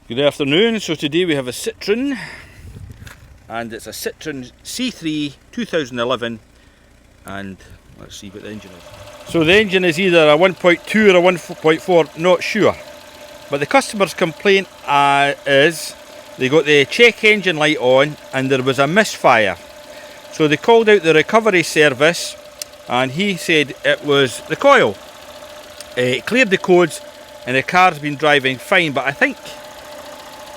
Good afternoon. So today we have a Citroen, and it's a Citroen C3 2011, and let's see what the engine is. So the engine is either a 1.2 or a 1.4, not sure. But the customer's complaint is they got the check engine light on and there was a misfire. So they called out the recovery service and he said it was the coil. It cleared the codes and the car's been driving fine, but I think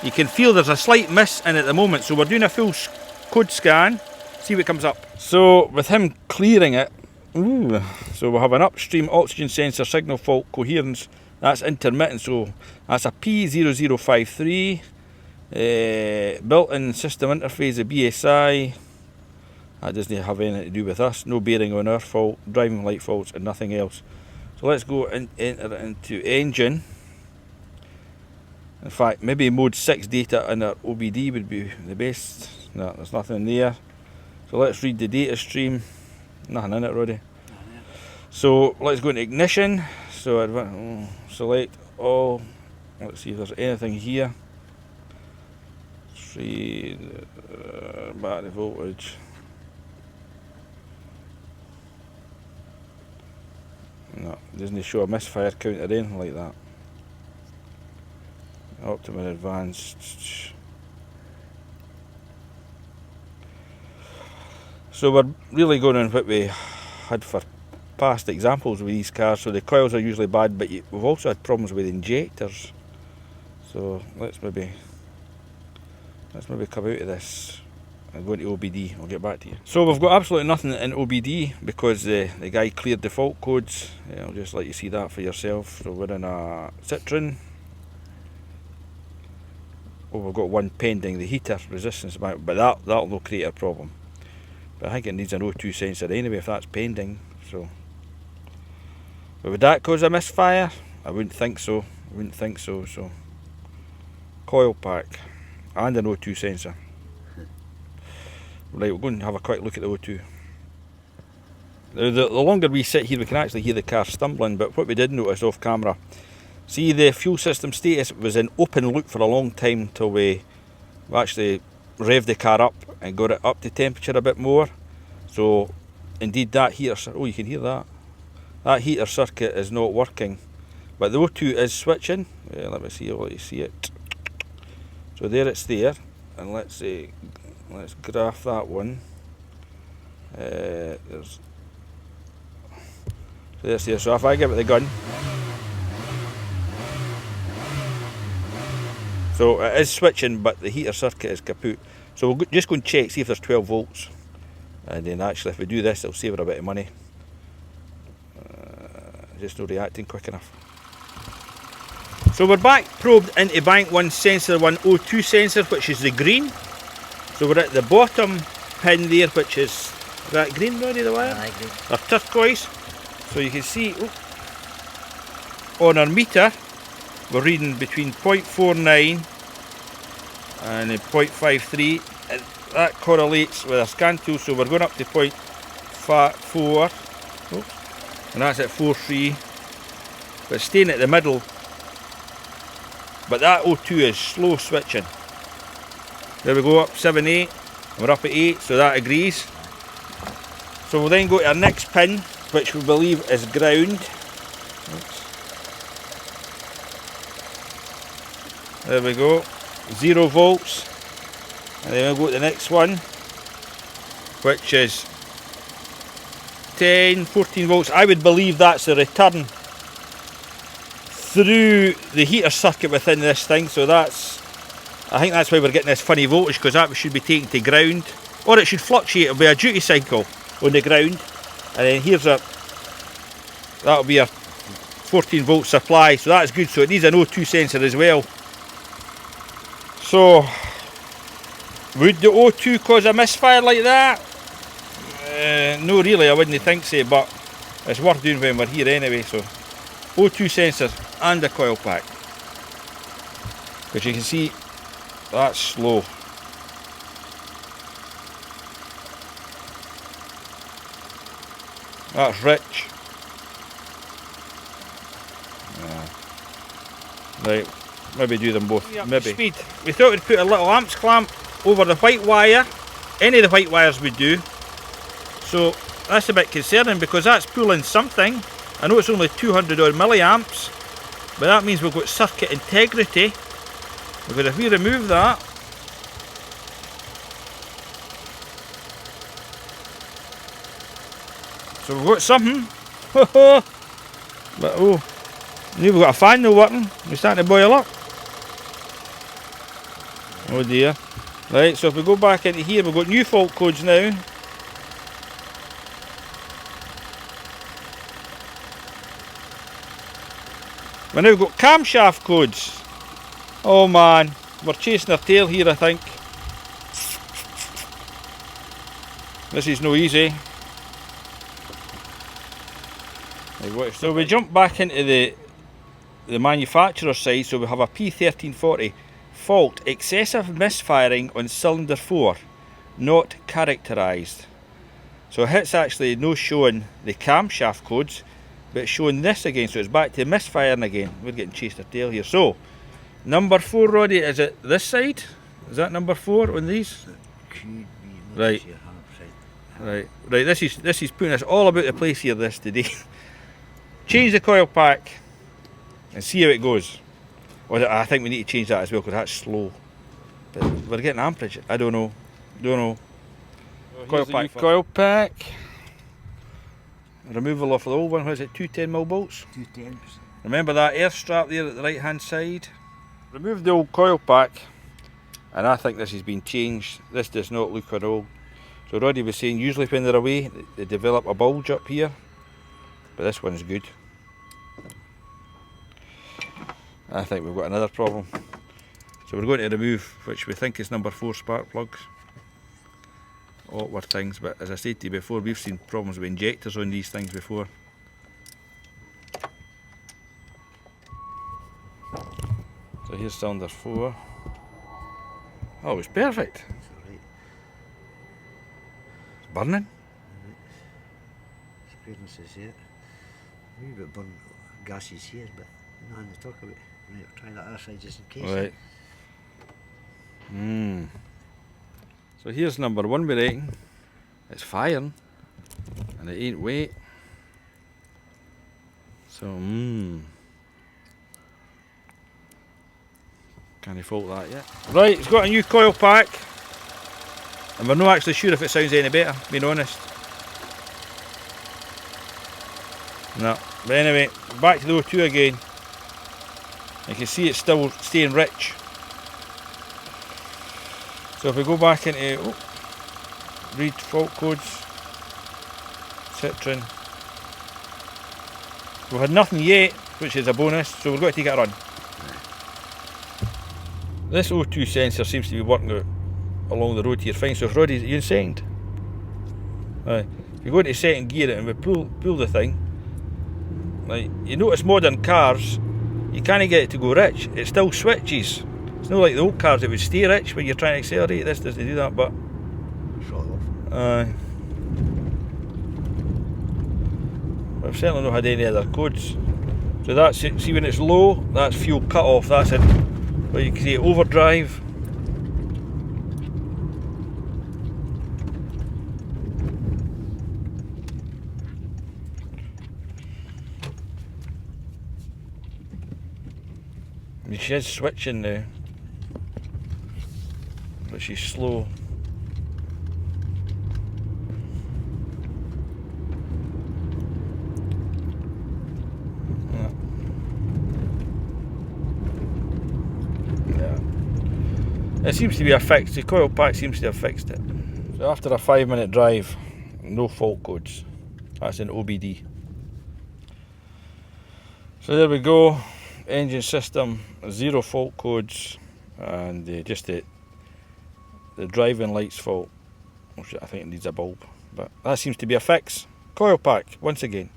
you can feel there's a slight miss in at the moment, so we're doing a full code scan, see what comes up. So with him clearing it, so we'll have an upstream oxygen sensor signal fault coherence, that's intermittent, so that's a P0053, built-in system interface, a BSI, that doesn't have anything to do with us, no bearing on our fault, driving light faults and nothing else. So let's go and enter it into engine. In fact, maybe mode 6 data in our OBD would be the best. No, there's nothing there. So let's read the data stream. Nothing in it already. So let's go into ignition. So select all. Let's see if there's anything here. Battery voltage. No, doesn't show a misfire count or anything like that. Optimum advanced. So we're really going on what we had for past examples with these cars. So the coils are usually bad, but we've also had problems with injectors. So let's maybe come out of this and go into OBD. I'll get back to you. So we've got absolutely nothing in OBD because the guy cleared the fault codes. I'll just let you see that for yourself. So we're in a Citroen. Oh, we've got one pending, the heater resistance bank, but that'll not create a problem. But I think it needs an O2 sensor anyway if that's pending. So, but would that cause a misfire? I wouldn't think so. So, coil pack and an O2 sensor. Right, we'll go and have a quick look at the O2. The longer we sit here, we can actually hear the car stumbling. But what we did notice off camera. See, the fuel system status was in open loop for a long time till we actually revved the car up and got it up to temperature a bit more. So indeed that heater, oh, you can hear that. That heater circuit is not working. But the O2 is switching. Let me see, I'll let you see it. So there it's there. And let's graph that one. There's there. So if I give it the gun. So it is switching, but the heater circuit is kaput. So we'll just go and check, see if there's 12 volts. And then actually if we do this, it'll save her a bit of money. Just not reacting quick enough. So we're back probed into bank 1 sensor 1 O2 sensor, which is the green. So we're at the bottom pin there, which is that green, Roddy, the wire? Aye, green. Or turquoise. So you can see on our meter, we're reading between 0.49 and 0.53, and that correlates with our scan tool, so we're going up to 0.4, and that's at 4.3, but staying at the middle. But that O2 is slow switching. There we go, up 7.8, and we're up at 8, so that agrees. So we'll then go to our next pin, which we believe is ground. There we go, 0 volts, and then we'll go to the next one, which is 10, 14 volts. I would believe that's a return through the heater circuit within this thing, so I think that's why we're getting this funny voltage, because that should be taken to ground, or it should fluctuate. It'll be a duty cycle on the ground, and then here's that'll be a 14 volt supply, so that's good. So it needs an O2 sensor as well. So, would the O2 cause a misfire like that? No, really, I wouldn't think so, but it's worth doing when we're here anyway. So, O2 sensor and a coil pack. Because you can see, that's slow. That's rich. Right, Maybe do them both. Maybe. Speed. We thought we'd put a little amps clamp over the white wire. Any of the white wires would do. So that's a bit concerning because that's pulling something. I know it's only 200 odd milliamps, but that means we've got circuit integrity. Because if we remove that, so we've got something. But oh, we've got a fan now working. We're starting to boil up. Oh dear. Right, so if we go back into here, we've got new fault codes now. We've now got camshaft codes. Oh man, we're chasing our tail here, I think. This is no easy. So we jump back into the manufacturer side, so we have a P1340 fault, excessive misfiring on cylinder 4, not characterised. So it's actually no showing the camshaft codes, but it's showing this again, so it's back to misfiring again. We're getting chased our tail here. So, number 4, Roddy, is it this side? Is that number 4 on these? Right. Right. This is putting us all about the place here this today. Change the coil pack and see how it goes. Well, I think we need to change that as well because that's slow. But we're getting amperage. I don't know. Oh, coil pack. Removal of the old one. What is it? 210mm bolts. 210s. Remember that air strap there at the right hand side. Remove the old coil pack, and I think this has been changed. This does not look at all. So Roddy was saying usually when they're away they develop a bulge up here, but this one's good. I think we've got another problem. So we're going to remove, which we think is number 4 spark plugs. Awkward things, but as I said to you before, we've seen problems with injectors on these things before. So here's cylinder 4. Oh, it's perfect. It's burning. Squareness is here. A wee bit burn gases here, but nothing to talk about. Right, I'll try that other side just in case. Right. So here's number 1 we're rating. It's firing, and it ain't weight. So, can't fault that yet. Right, it's got a new coil pack, and we're not actually sure if it sounds any better, being honest. No, but anyway, back to the O2 again. You can see it's still staying rich. So if we go back into, read fault codes, Citroen. We've had nothing yet, which is a bonus, so we've got to take it a run. This O2 sensor seems to be working out along the road here fine. So if Roddy's, you in second? If you go into second gear and we pull the thing, like, you notice modern cars, you can't get it to go rich. It still switches. It's not like the old cars that would stay rich when you're trying to accelerate. This doesn't do that, but I've certainly not had any other codes. So that's it. See when it's low, that's fuel cut off. That's it. But you can see overdrive. She is switching now, but she's slow. Yeah. It seems to be a fix. The coil pack seems to have fixed it. So after a 5-minute drive, no fault codes. That's an OBD. So there we go. Engine system, 0 fault codes, and just the driving lights fault, which I think it needs a bulb, but that seems to be a fix. Coil pack once again.